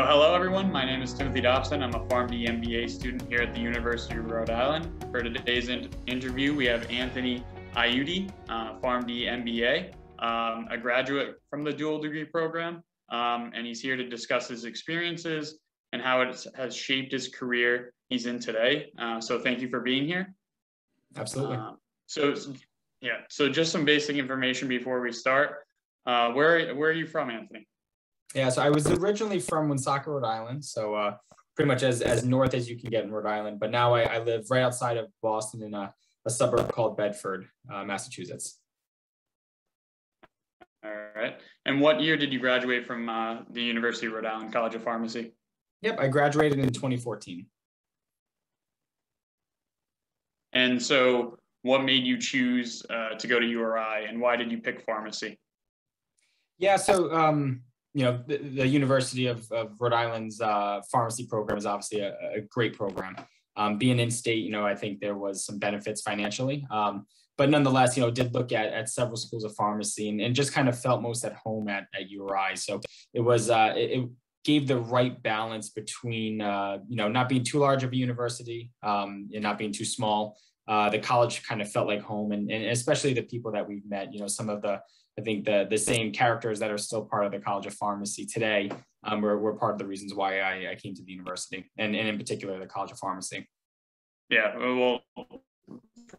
Hello everyone, my name is Timothy Dobson. I'm a Pharm.D MBA student here at the University of Rhode Island. For today's interview, we have Anthony Aiudi, Pharm.D MBA, a graduate from the dual degree program, and he's here to discuss his experiences and how it has shaped his career he's in today. So thank you for being here. Absolutely. So just some basic information before we start. Where are you from, Anthony? Yeah, so I was originally from Woonsocket, Rhode Island, so pretty much as north as you can get in Rhode Island. But now I live right outside of Boston in a suburb called Bedford, Massachusetts. All right. And what year did you graduate from the University of Rhode Island College of Pharmacy? Yep, I graduated in 2014. And so what made you choose to go to URI, and why did you pick pharmacy? Yeah, so the University of Rhode Island's pharmacy program is obviously a great program. Being in state, I think there was some benefits financially, but nonetheless, did look at several schools of pharmacy and just kind of felt most at home at URI. So it was it gave the right balance between not being too large of a university and not being too small. The college kind of felt like home, and especially the people that we've met. Some of the same characters that are still part of the College of Pharmacy today were part of the reasons why I came to the university, and in particular the College of Pharmacy. Yeah, well,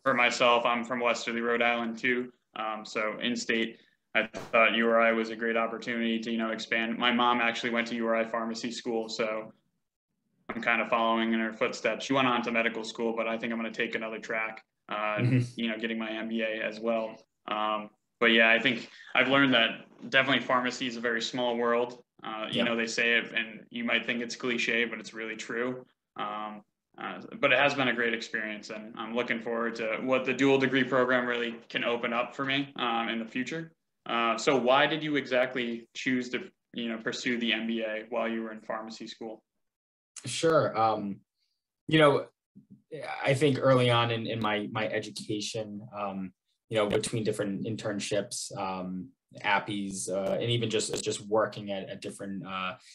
for myself, I'm from Westerly, Rhode Island too. So in state, I thought URI was a great opportunity to expand. My mom actually went to URI pharmacy school, so I'm kind of following in her footsteps. She went on to medical school, but I think I'm going to take another track, getting my MBA as well. But yeah, I think I've learned that definitely pharmacy is a very small world. They say it and you might think it's cliche, but it's really true. But it has been a great experience, and I'm looking forward to what the dual degree program really can open up for me in the future. So why did you exactly choose to, pursue the MBA while you were in pharmacy school? Sure. I think early on in my education, between different internships, APPEs, and even just working at different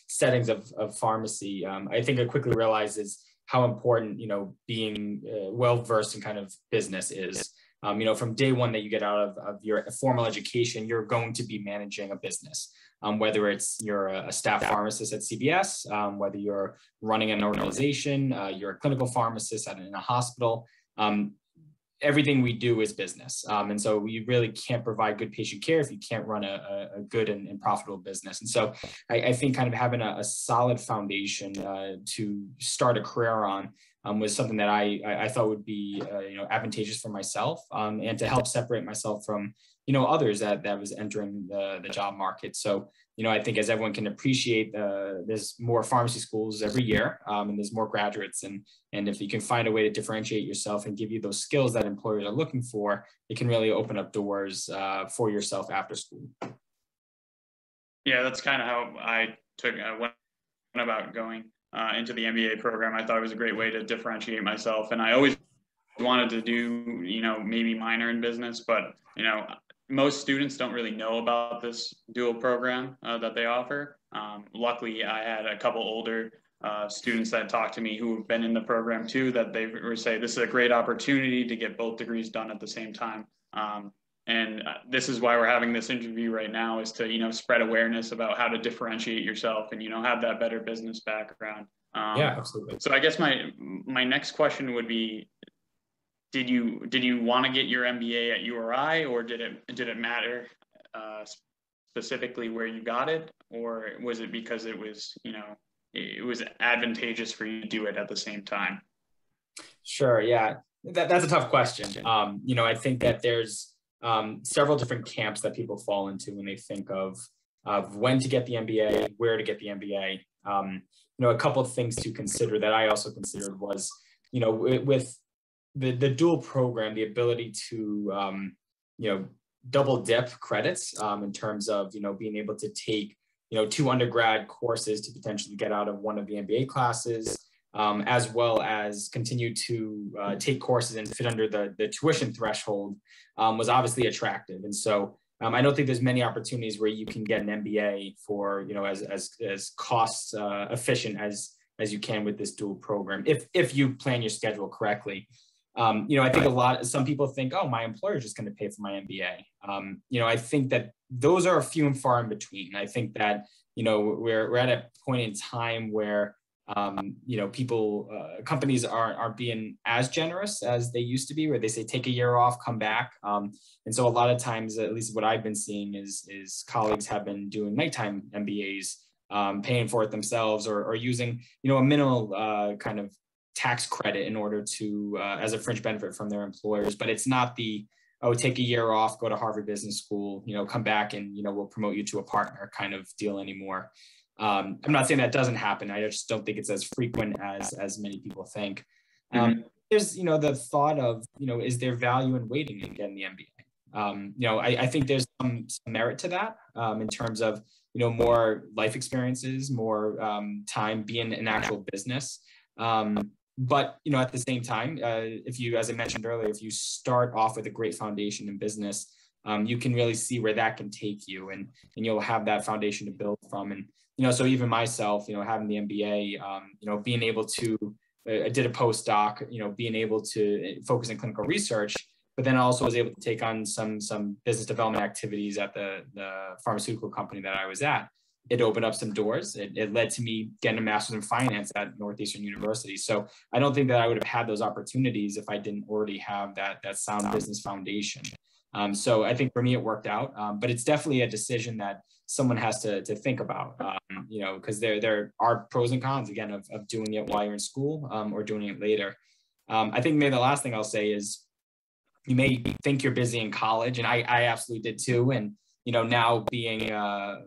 settings of pharmacy, I think I quickly realized is how important, being well-versed in kind of business is. From day one that you get out of your formal education, you're going to be managing a business. Whether you're a staff pharmacist at CVS, whether you're running an organization, you're a clinical pharmacist in a hospital, everything we do is business. And so you really can't provide good patient care if you can't run a good and profitable business. And so I think kind of having a solid foundation to start a career on was something that I thought would be advantageous for myself and to help separate myself from others that was entering the job market. So I think as everyone can appreciate, there's more pharmacy schools every year, and there's more graduates, and if you can find a way to differentiate yourself and give you those skills that employers are looking for, it can really open up doors for yourself after school. Yeah, that's kind of how I went about going into the MBA program. I thought it was a great way to differentiate myself, and I always wanted to do maybe minor in business, but most students don't really know about this dual program that they offer. Luckily, I had a couple older students that talked to me who have been in the program too, that they were saying this is a great opportunity to get both degrees done at the same time. And this is why we're having this interview right now, is to spread awareness about how to differentiate yourself and have that better business background. Yeah, absolutely. So I guess my next question would be, did you want to get your MBA at URI, or did it matter specifically where you got it, or was it because it was advantageous for you to do it at the same time? Sure. Yeah, that's a tough question. I think that there's several different camps that people fall into when they think of when to get the MBA, where to get the MBA. A couple of things to consider that I also considered was, with the dual program, the ability to, double dip credits in terms of, being able to take, 2 undergrad courses to potentially get out of one of the MBA classes, as well as continue to take courses and fit under the tuition threshold, was obviously attractive. And so, I don't think there's many opportunities where you can get an MBA for, as cost efficient as you can with this dual program, if you plan your schedule correctly. I think some people think, oh, my employer is just going to pay for my MBA. I think that those are few and far in between. I think that, we're at a point in time where, companies aren't being as generous as they used to be, where they say, take a year off, come back. And so a lot of times, at least what I've been seeing is colleagues have been doing nighttime MBAs, paying for it themselves, or using, a minimal kind of tax credit in order to, as a fringe benefit from their employers. But it's not take a year off, go to Harvard Business School, come back and, we'll promote you to a partner kind of deal anymore. I'm not saying that doesn't happen. I just don't think it's as frequent as many people think. There's, the thought of, is there value in waiting and getting the MBA? I think there's some merit to that in terms of, more life experiences, more time being an actual business. But, at the same time, if you, as I mentioned earlier, if you start off with a great foundation in business, you can really see where that can take you, and you'll have that foundation to build from. And, so even myself, having the MBA, being able to, I did a postdoc, being able to focus on clinical research, but then I also was able to take on some business development activities at the pharmaceutical company that I was at. It opened up some doors. It led to me getting a master's in finance at Northeastern University. So I don't think that I would have had those opportunities if I didn't already have that sound business foundation. So I think for me, it worked out, but it's definitely a decision that someone has to think about, because there are pros and cons, again, of doing it while you're in school or doing it later. I think maybe the last thing I'll say is, you may think you're busy in college, and I absolutely did too. And, now being, a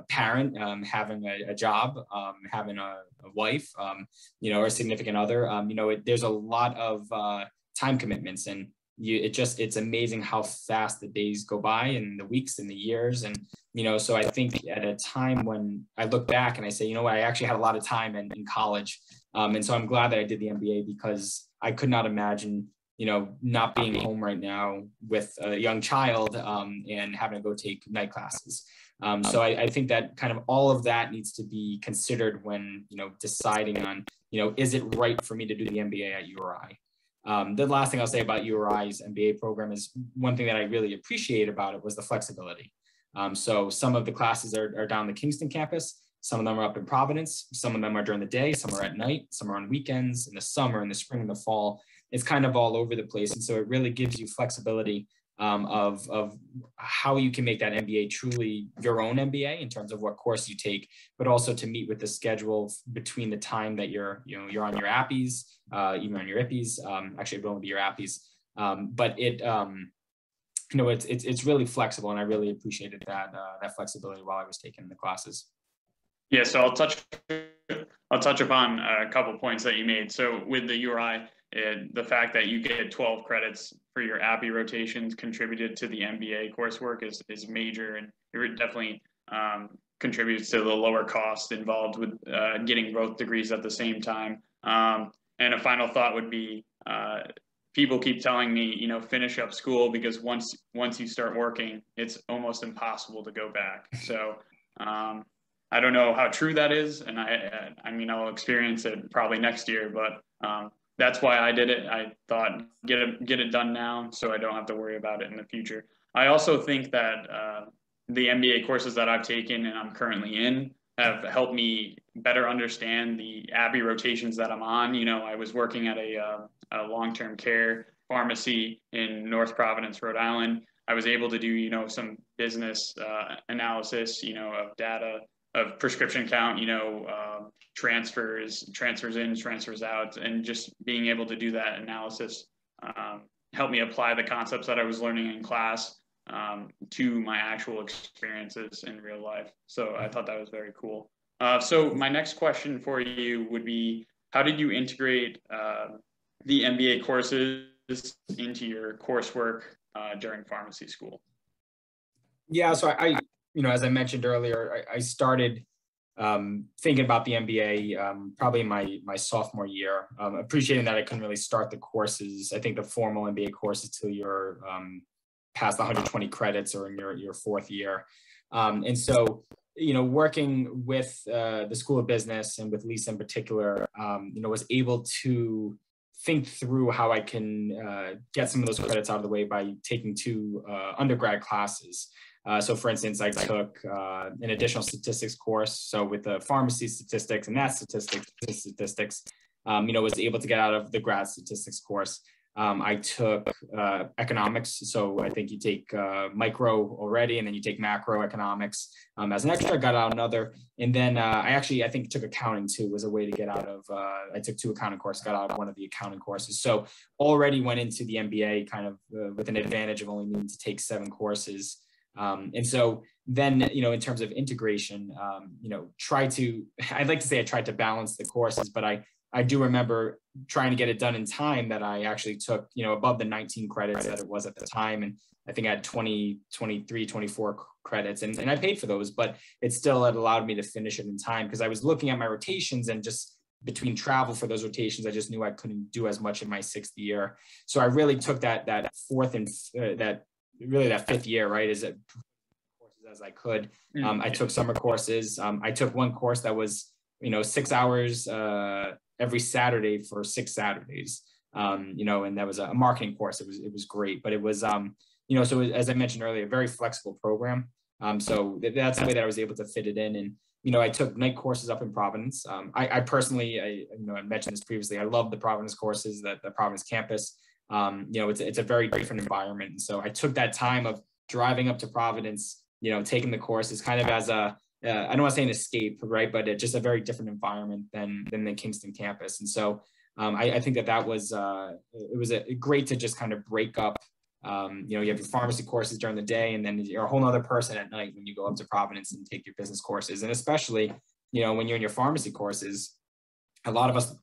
parent, having a job, having a wife, or a significant other, there's a lot of time commitments, and it's amazing how fast the days go by, and the weeks and the years. And, so I think at a time when I look back and I say, I actually had a lot of time in college. And so I'm glad that I did the MBA, because I could not imagine, not being home right now with a young child and having to go take night classes. So I think that kind of all of that needs to be considered when, deciding on, is it right for me to do the MBA at URI? The last thing I'll say about URI's MBA program is, one thing that I really appreciate about it was the flexibility. So some of the classes are down the Kingston campus. Some of them are up in Providence. Some of them are during the day. Some are at night. Some are on weekends, in the summer, in the spring, in the fall. It's kind of all over the place. And so it really gives you flexibility of how you can make that MBA truly your own MBA in terms of what course you take, but also to meet with the schedule between the time that you're on your APPEs, even on your IPPEs, actually it won't be your APPEs. But it's really flexible, and I really appreciated that flexibility while I was taking the classes. Yeah, so I'll touch upon a couple points that you made. So with the URI, the fact that you get 12 credits for your APPE rotations contributed to the MBA coursework is major, and it definitely contributes to the lower cost involved with getting both degrees at the same time. And a final thought would be, people keep telling me, finish up school, because once you start working, it's almost impossible to go back. So I don't know how true that is, and I mean, I'll experience it probably next year, but that's why I did it. I thought, get it done now, so I don't have to worry about it in the future. I also think that the MBA courses that I've taken and I'm currently in have helped me better understand the ABBY rotations that I'm on. I was working at a long-term care pharmacy in North Providence, Rhode Island. I was able to do, some business analysis, of data, of prescription count, transfers in, transfers out, and just being able to do that analysis helped me apply the concepts that I was learning in class to my actual experiences in real life. So I thought that was very cool. So my next question for you would be, how did you integrate the MBA courses into your coursework during pharmacy school? Yeah, so I as I mentioned earlier, I started thinking about the MBA probably in my sophomore year, appreciating that I couldn't really start the courses, I think the formal MBA courses till you're past the 120 credits or in your fourth year. And so, working with the School of Business and with Lisa in particular, was able to think through how I can get some of those credits out of the way by taking 2 undergrad classes. So for instance, I took an additional statistics course. So with the pharmacy statistics and math statistics, was able to get out of the grad statistics course. I took economics. So I think you take micro already, and then you take macroeconomics as an extra. I got out another. And then I think took accounting too, was a way to get out of, I took 2 accounting courses, got out of one of the accounting courses. So already went into the MBA kind of with an advantage of only needing to take 7 courses. And so then, in terms of integration, I'd like to say I tried to balance the courses, but I do remember trying to get it done in time that I actually took, above the 19 credits that it was at the time. And I think I had 20, 23, 24 credits and I paid for those, but it still had allowed me to finish it in time because I was looking at my rotations and just between travel for those rotations, I just knew I couldn't do as much in my 6th year. So I really took that fourth and that 5th year, right, as I could. I took summer courses. I took one course that was, 6 hours every Saturday for 6 Saturdays, and that was a marketing course. It was great, but it was, so as I mentioned earlier, a very flexible program. So that's the way that I was able to fit it in. And, I took night courses up in Providence. I personally, I mentioned this previously, I love the Providence courses, the Providence campus. It's a very different environment. And so I took that time of driving up to Providence, taking the courses kind of as I don't want to say an escape, right? But it's just a very different environment than the Kingston campus. And so I think that was, it was great to just kind of break up, you have your pharmacy courses during the day, and then you're a whole other person at night when you go up to Providence and take your business courses. And especially, when you're in your pharmacy courses, a lot of us,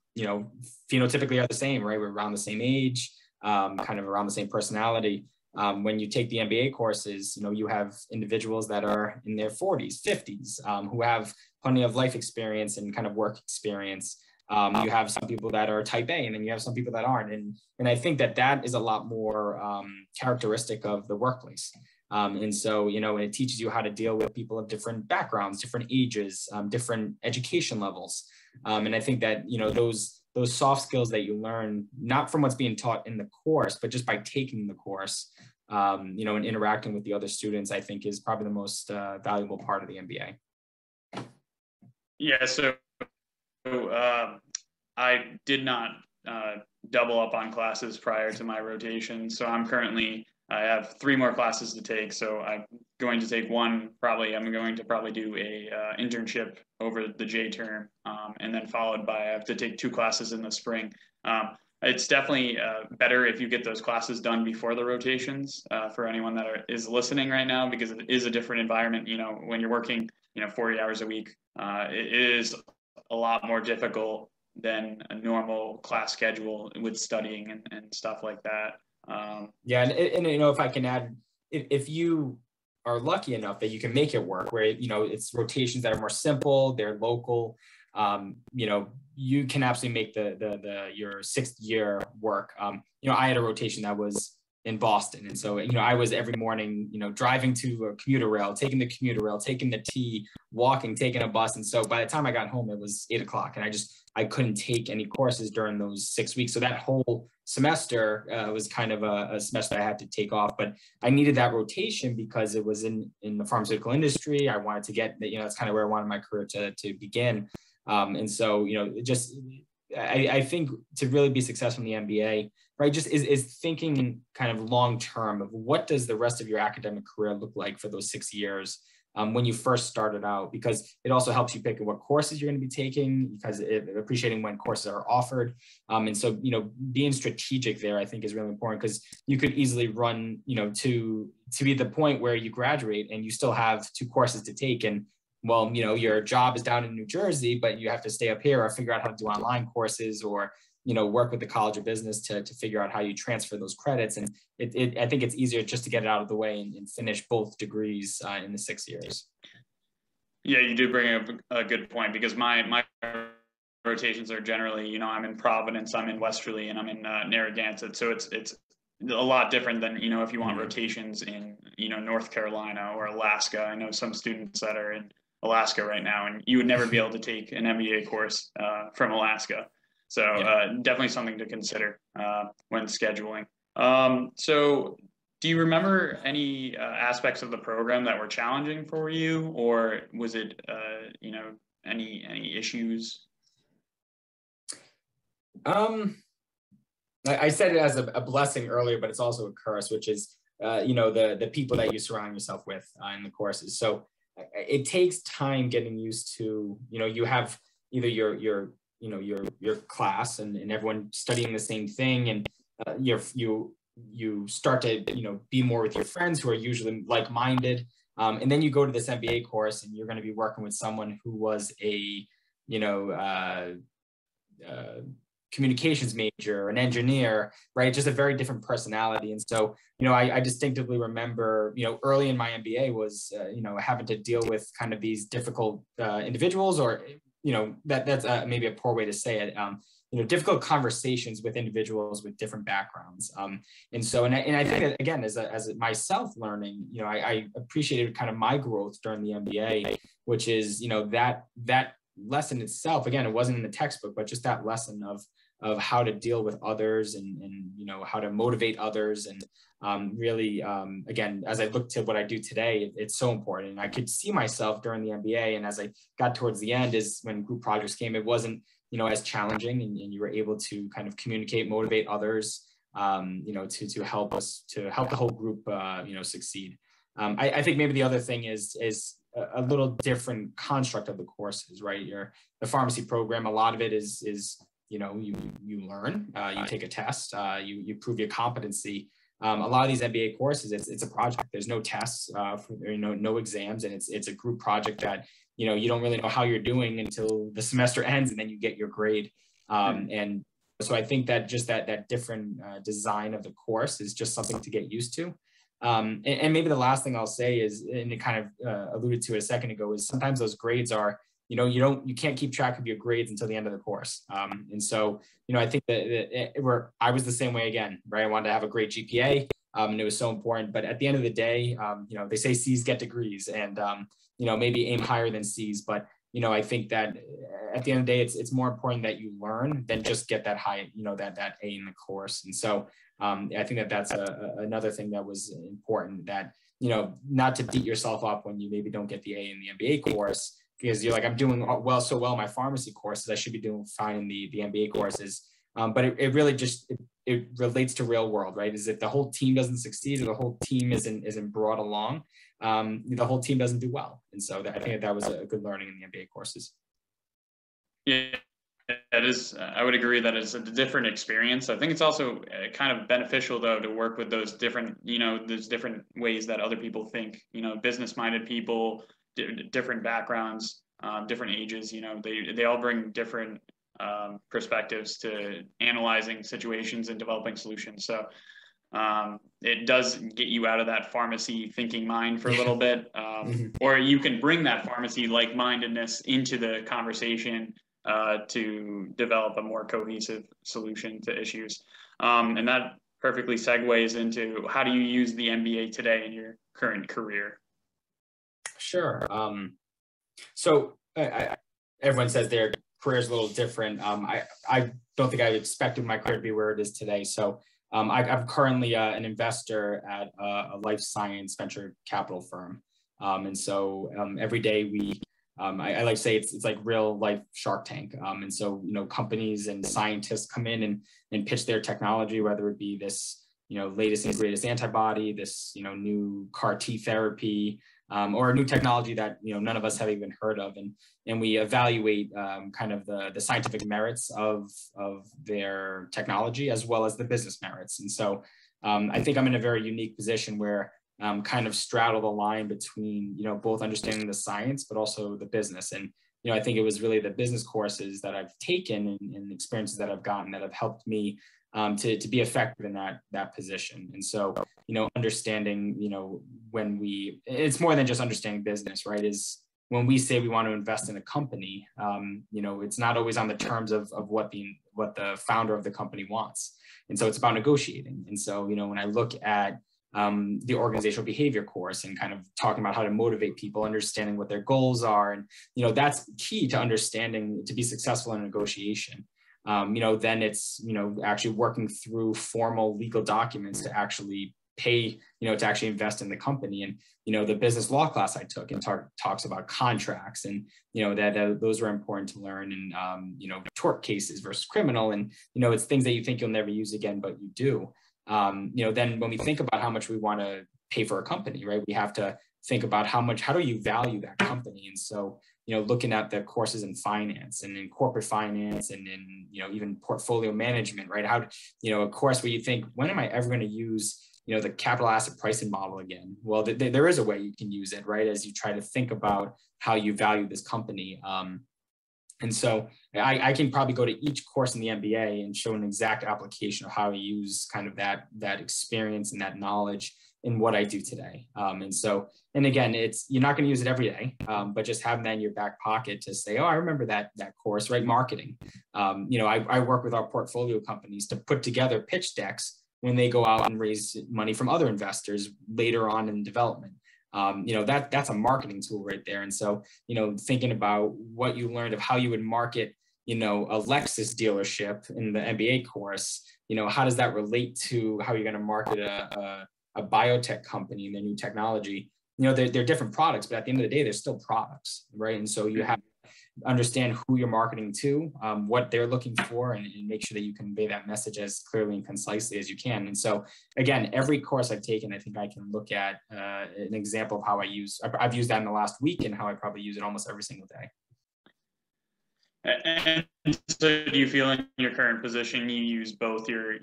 phenotypically are the same, right? We're around the same age, kind of around the same personality. When you take the MBA courses, you have individuals that are in their 40s, 50s, who have plenty of life experience and kind of work experience. You have some people that are type A, and then you have some people that aren't. And I think that is a lot more characteristic of the workplace. And so, it teaches you how to deal with people of different backgrounds, different ages, different education levels. And I think that, those soft skills that you learn, not from what's being taught in the course, but just by taking the course, and interacting with the other students, I think is probably the most valuable part of the MBA. Yeah, so I did not double up on classes prior to my rotation. So I have 3 more classes to take. So I'm going to take one, I'm going to probably do a internship over the J term, and then followed by, I have to take 2 classes in the spring. It's definitely better if you get those classes done before the rotations, for anyone that is listening right now, because it is a different environment. When you're working, 40 hours a week, it is a lot more difficult than a normal class schedule with studying and stuff like that. Yeah. And if I can add, if you are lucky enough that you can make it work, where, it's rotations that are more simple, they're local, you can absolutely make your 6th year work. I had a rotation that was in Boston. And so, I was every morning, driving to a commuter rail, taking the commuter rail, taking the T, walking, taking a bus. And so by the time I got home, it was 8 o'clock, and I couldn't take any courses during those 6 weeks. So that whole semester was kind of a semester I had to take off, but I needed that rotation because it was in the pharmaceutical industry. I wanted to get, that's kind of where I wanted my career to begin. And so, I think to really be successful in the MBA, right, just is thinking kind of long-term of what does the rest of your academic career look like for those 6 years when you first started out, because it also helps you pick what courses you're going to be taking, because appreciating when courses are offered. And so, being strategic there, I think, is really important, because you could easily run, to be at the point where you graduate and you still have 2 courses to take. And well, your job is down in New Jersey, but you have to stay up here or figure out how to do online courses, or, work with the College of Business to figure out how you transfer those credits. And I think it's easier just to get it out of the way and finish both degrees in the 6 years. Yeah, you do bring up a good point, because my rotations are generally, I'm in Providence, I'm in Westerly, and I'm in Narragansett. So it's a lot different than, if you want rotations in, North Carolina or Alaska. I know some students that are in Alaska right now, and you would never be able to take an MBA course from Alaska. So definitely something to consider when scheduling. So do you remember any aspects of the program that were challenging for you, or was it, any issues? I said it as a blessing earlier, but it's also a curse, which is, the people that you surround yourself with in the courses. So it takes time getting used to, you have either your class and everyone studying the same thing, and you start to, be more with your friends who are usually like-minded. And then you go to this MBA course and you're going to be working with someone who was a, communications major, an engineer, right? Just a very different personality. And so, I distinctively remember, early in my MBA was, having to deal with kind of these difficult individuals, or, that's maybe a poor way to say it. Difficult conversations with individuals with different backgrounds. And so, and I think that, again, as myself learning, I appreciated kind of my growth during the MBA, which is, that lesson itself, again, it wasn't in the textbook, but just that lesson of how to deal with others and how to motivate others. And really, again, as I look to what I do today, it's so important. And I could see myself during the MBA. And as I got towards the end, is when group projects came, it wasn't, as challenging, and you were able to kind of communicate, motivate others, to help the whole group, succeed. I think maybe the other thing is a little different construct of the courses, right? The pharmacy program, a lot of it is you learn, you take a test, you prove your competency. A lot of these MBA courses, it's a project. There's no tests, no exams, and it's a group project that you don't really know how you're doing until the semester ends, and then you get your grade. And so I think that just that different design of the course is just something to get used to. And maybe the last thing I'll say is, and it kind of alluded to it a second ago, is sometimes those grades are, you can't keep track of your grades until the end of the course. And so, I think that I was the same way again, right? I wanted to have a great GPA, and it was so important. But at the end of the day, they say C's get degrees, and maybe aim higher than C's. But I think that at the end of the day, it's more important that you learn than just get that high, that A in the course. And so I think that that's another thing that was important, that, not to beat yourself up when you maybe don't get the A in the MBA course, because you're like, I'm doing so well in my pharmacy courses, I should be doing fine in the MBA courses. But it really just, it relates to real world, right? Is if the whole team doesn't succeed, or the whole team isn't brought along, the whole team doesn't do well. And so I think that was a good learning in the MBA courses. Yeah, it is. I would agree that it's a different experience. I think it's also kind of beneficial, though, to work with those different, those different ways that other people think, business-minded people, different backgrounds, different ages, they all bring different perspectives to analyzing situations and developing solutions. So it does get you out of that pharmacy thinking mind for a little bit, or you can bring that pharmacy like-mindedness into the conversation to develop a more cohesive solution to issues. And that perfectly segues into, how do you use the MBA today in your current career? Sure. So everyone says their career is a little different. I don't think I expected my career to be where it is today. So I'm currently an investor at a life science venture capital firm. And so every day I like to say it's like real life Shark Tank. And so, companies and scientists come in and pitch their technology, whether it be this, latest and greatest antibody, this, new CAR T therapy, or a new technology that, none of us have even heard of. And we evaluate kind of the scientific merits of their technology, as well as the business merits. And so I think I'm in a very unique position where kind of straddle the line between, both understanding the science, but also the business. And, I think it was really the business courses that I've taken and experiences that I've gotten that have helped me to be effective in that position. And so, understanding, it's more than just understanding business, right? Is when we say we want to invest in a company, it's not always on the terms of what the founder of the company wants. And so it's about negotiating. And so, when I look at the organizational behavior course and kind of talking about how to motivate people, understanding what their goals are. And, that's key to understanding to be successful in negotiation. Then it's, actually working through formal legal documents to actually pay, to actually invest in the company. And, the business law class I took and talks about contracts and, that those are important to learn and, tort cases versus criminal. And, it's things that you think you'll never use again, but you do. Then when we think about how much we want to pay for a company, right, we have to think about how do you value that company? And so, looking at the courses in finance and in corporate finance and in, even portfolio management, right? A course where you think, when am I ever going to use, the capital asset pricing model again? Well, there is a way you can use it, right? As you try to think about how you value this company. And so I can probably go to each course in the MBA and show an exact application of how I use kind of that experience and that knowledge in what I do today. And again, you're not going to use it every day, but just having that in your back pocket to say, oh, I remember that course, right? Marketing. I work with our portfolio companies to put together pitch decks when they go out and raise money from other investors later on in development. That's a marketing tool right there. And so, thinking about what you learned of how you would market, a Lexus dealership in the MBA course, how does that relate to how you're going to market a biotech company and their new technology? They're different products, but at the end of the day, they're still products, right? And so you have to understand who you're marketing to, what they're looking for, and make sure that you convey that message as clearly and concisely as you can. And so, again, every course I've taken, I think I can look at an example of how I've used that in the last week and how I probably use it almost every single day. And so do you feel in your current position, you use both your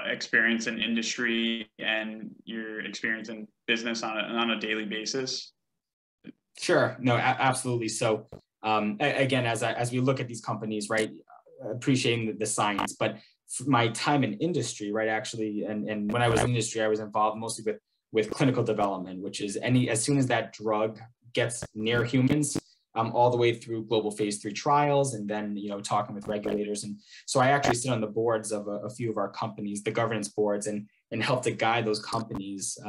experience in industry and your experience in business on a daily basis? Sure. No, absolutely. So again, as we look at these companies, right, appreciating the science, but my time in industry, right, actually, and when I was in industry, I was involved mostly with clinical development, which is as soon as that drug gets near humans, all the way through global phase 3 trials, and then, talking with regulators. And so I actually sit on the boards of a few of our companies, the governance boards, and help to guide those companies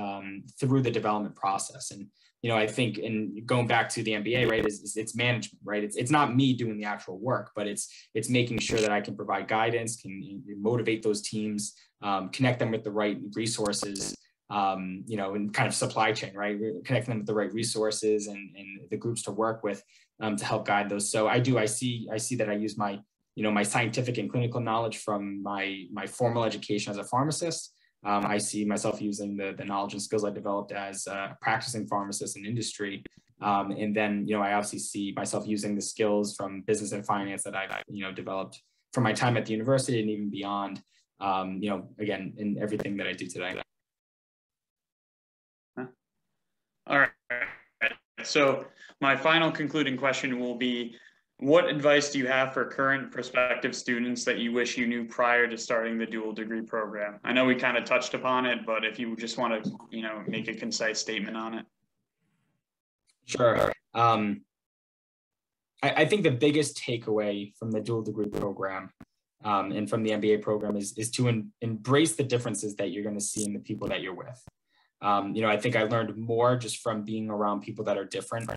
through the development process. And, I think in going back to the MBA, right, it's management, right? It's not me doing the actual work, but it's making sure that I can provide guidance, can motivate those teams, connect them with the right resources, and kind of supply chain, right? Connecting them with the right resources and the groups to work with to help guide those. So I see that I use my, my scientific and clinical knowledge from my formal education as a pharmacist. I see myself using the knowledge and skills I developed as a practicing pharmacist in industry. And then, I obviously see myself using the skills from business and finance that I've, developed from my time at the university and even beyond, again, in everything that I do today. All right. So my final concluding question will be, what advice do you have for current prospective students that you wish you knew prior to starting the dual degree program? I know we kind of touched upon it, but if you just want to, make a concise statement on it. Sure. I think the biggest takeaway from the dual degree program and from the MBA program is to embrace the differences that you're going to see in the people that you're with. I think I learned more just from being around people that are different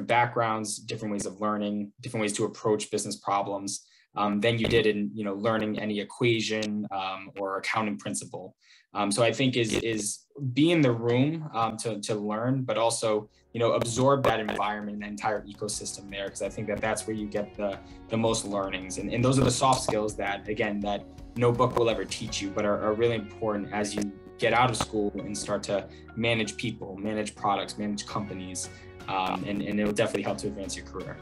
backgrounds, different ways of learning, different ways to approach business problems than you did in, learning any equation or accounting principle. So I think is be in the room to learn, but also, absorb that environment and the entire ecosystem there, because I think that's where you get the most learnings. And those are the soft skills that no book will ever teach you, but are really important as you get out of school and start to manage people, manage products, manage companies, and it will definitely help to advance your career.